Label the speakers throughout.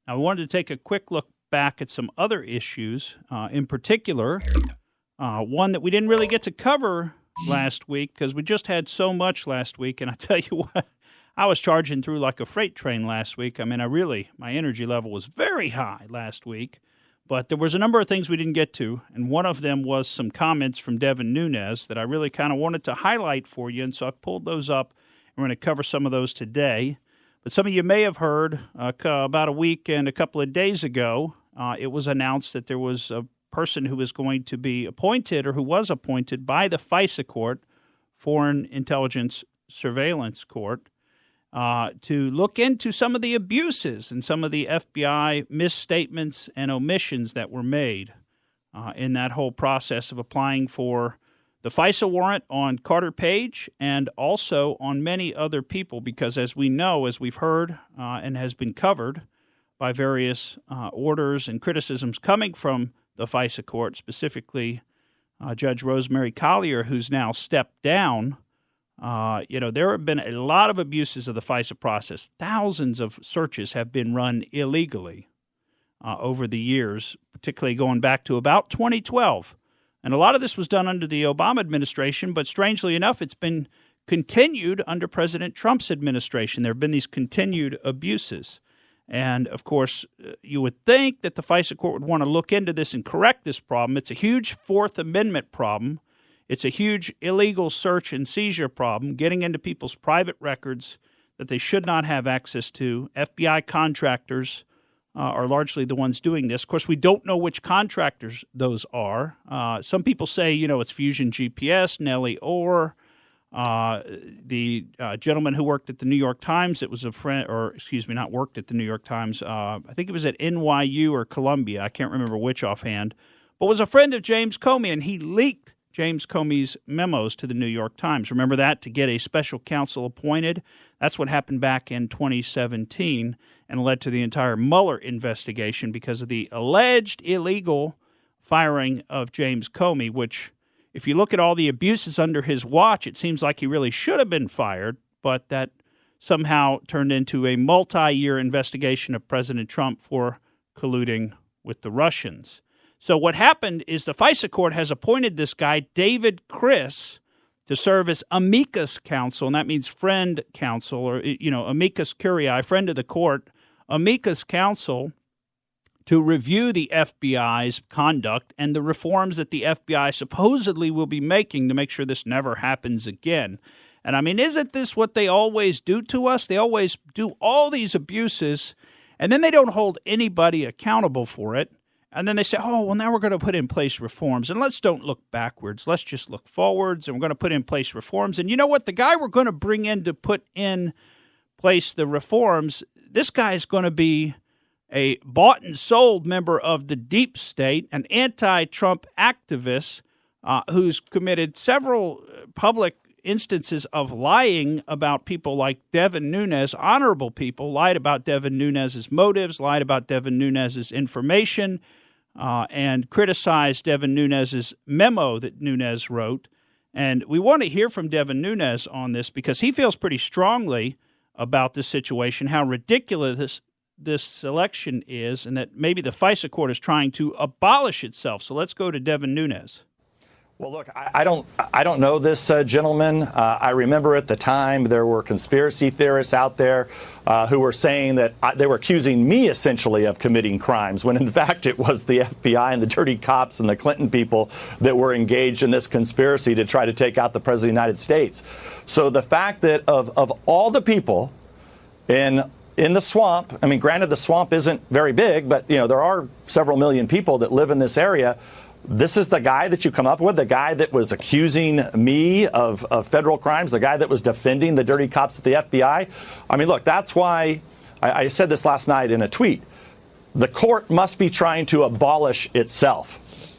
Speaker 1: Now, I wanted to take a quick look back at some other issues, in particular, one that we didn't really get to cover last week because we just had so much last week. And I tell you what, I was charging through like a freight train last week. I mean, my energy level was very high last week. But there was a number of things we didn't get to, and one of them was some comments from Devin Nunes that I really kind of wanted to highlight for you, and so I've pulled those up. We're going to cover some of those today. But some of you may have heard about a week and a couple of days ago, it was announced that there was a person who was going to be appointed or who was appointed by the FISA court, Foreign Intelligence Surveillance Court, to look into some of the abuses and some of the FBI misstatements and omissions that were made in that whole process of applying for the FISA warrant on Carter Page and also on many other people, because as we know, as we've heard and has been covered by various orders and criticisms coming from the FISA court, specifically Judge Rosemary Collier, who's now stepped down. There have been a lot of abuses of the FISA process. Thousands of searches have been run illegally over the years, particularly going back to about 2012. And a lot of this was done under the Obama administration, but strangely enough, it's been continued under President Trump's administration. There have been these continued abuses. And, of course, you would think that the FISA court would want to look into this and correct this problem. It's a huge Fourth Amendment problem. It's a huge illegal search and seizure problem, getting into people's private records that they should not have access to. FBI contractors are largely the ones doing this. Of course, we don't know which contractors those are. Some people say, it's Fusion GPS, Nellie Orr, the gentleman who worked at the New York Times. It was a friend, not worked at the New York Times. I think it was at NYU or Columbia. I can't remember which offhand, but was a friend of James Comey, and he leaked James Comey's memos to the New York Times. Remember that, to get a special counsel appointed? That's what happened back in 2017 and led to the entire Mueller investigation because of the alleged illegal firing of James Comey, which, if you look at all the abuses under his watch, it seems like he really should have been fired, but that somehow turned into a multi-year investigation of President Trump for colluding with the Russians. So what happened is the FISA court has appointed this guy, David Chris, to serve as amicus counsel, and that means friend counsel, or, amicus curiae, friend of the court, amicus counsel, to review the FBI's conduct and the reforms that the FBI supposedly will be making to make sure this never happens again. And I mean, isn't this what they always do to us? They always do all these abuses, and then they don't hold anybody accountable for it. And then they say, now we're going to put in place reforms. And let's don't look backwards. Let's just look forwards, and we're going to put in place reforms. And you know what? The guy we're going to bring in to put in place the reforms, this guy is going to be a bought and sold member of the deep state, an anti-Trump activist who's committed several public instances of lying about people like Devin Nunes, honorable people, lied about Devin Nunes' motives, lied about Devin Nunes' information, and criticized Devin Nunes' memo that Nunes wrote. And we want to hear from Devin Nunes on this because he feels pretty strongly about this situation, how ridiculous this election is, and that maybe the FISA court is trying to abolish itself. So let's go to Devin Nunes.
Speaker 2: Well, look, I don't know this gentleman. I remember at the time there were conspiracy theorists out there who were saying that they were accusing me essentially of committing crimes, when in fact it was the FBI and the dirty cops and the Clinton people that were engaged in this conspiracy to try to take out the President of the United States. So the fact that of all the people in the swamp, I mean, granted, the swamp isn't very big, but, there are several million people that live in this area. This is the guy that you come up with, the guy that was accusing me of federal crimes, the guy that was defending the dirty cops at the FBI. I mean, look, that's why I said this last night in a tweet. The court must be trying to abolish itself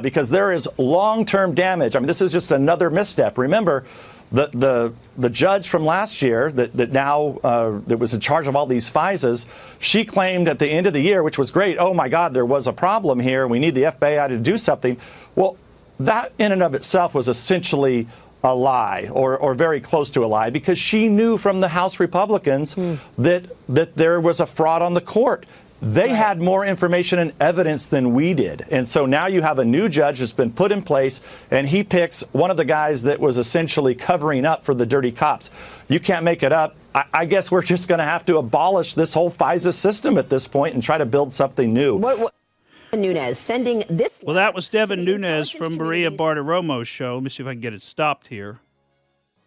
Speaker 2: because there is long-term damage. I mean, this is just another misstep. Remember, the judge from last year that now that was in charge of all these FISAs, she claimed at the end of the year, which was great, oh my God, there was a problem here, we need the FBI to do something. Well, that in and of itself was essentially a lie, or very close to a lie, because she knew from the House Republicans that there was a fraud on the court. They had more information and evidence than we did. And so now you have a new judge that's been put in place, and he picks one of the guys that was essentially covering up for the dirty cops. You can't make it up. I guess we're just going to have to abolish this whole FISA system at this point and try to build something new.
Speaker 3: Nunes sending this.
Speaker 1: Well, that was Devin Nunes from Maria Bartiromo's show. Let me see if I can get it stopped here.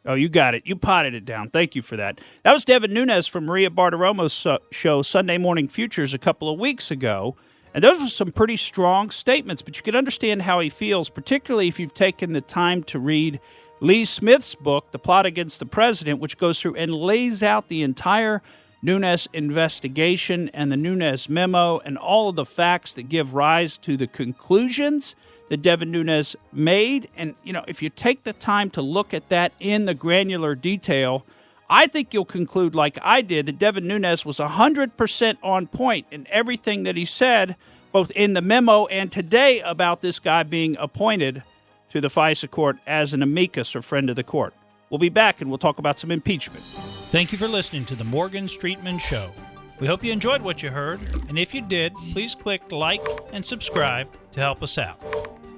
Speaker 1: Oh, you got it. You potted it down. Thank you for that. That was Devin Nunes from Maria Bartiromo's show, Sunday Morning Futures, a couple of weeks ago. And those were some pretty strong statements, but you can understand how he feels, particularly if you've taken the time to read Lee Smith's book, The Plot Against the President, which goes through and lays out the entire Nunes investigation and the Nunes memo and all of the facts that give rise to the conclusions that Devin Nunes made. And, if you take the time to look at that in the granular detail, I think you'll conclude, like I did, that Devin Nunes was 100% on point in everything that he said, both in the memo and today about this guy being appointed to the FISA court as an amicus or friend of the court. We'll be back and we'll talk about some impeachment. Thank you for listening to the Morgan Streetman Show. We hope you enjoyed what you heard, and if you did, please click like and subscribe to help us out.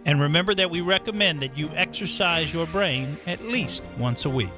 Speaker 1: And remember that we recommend that you exercise your brain at least once a week.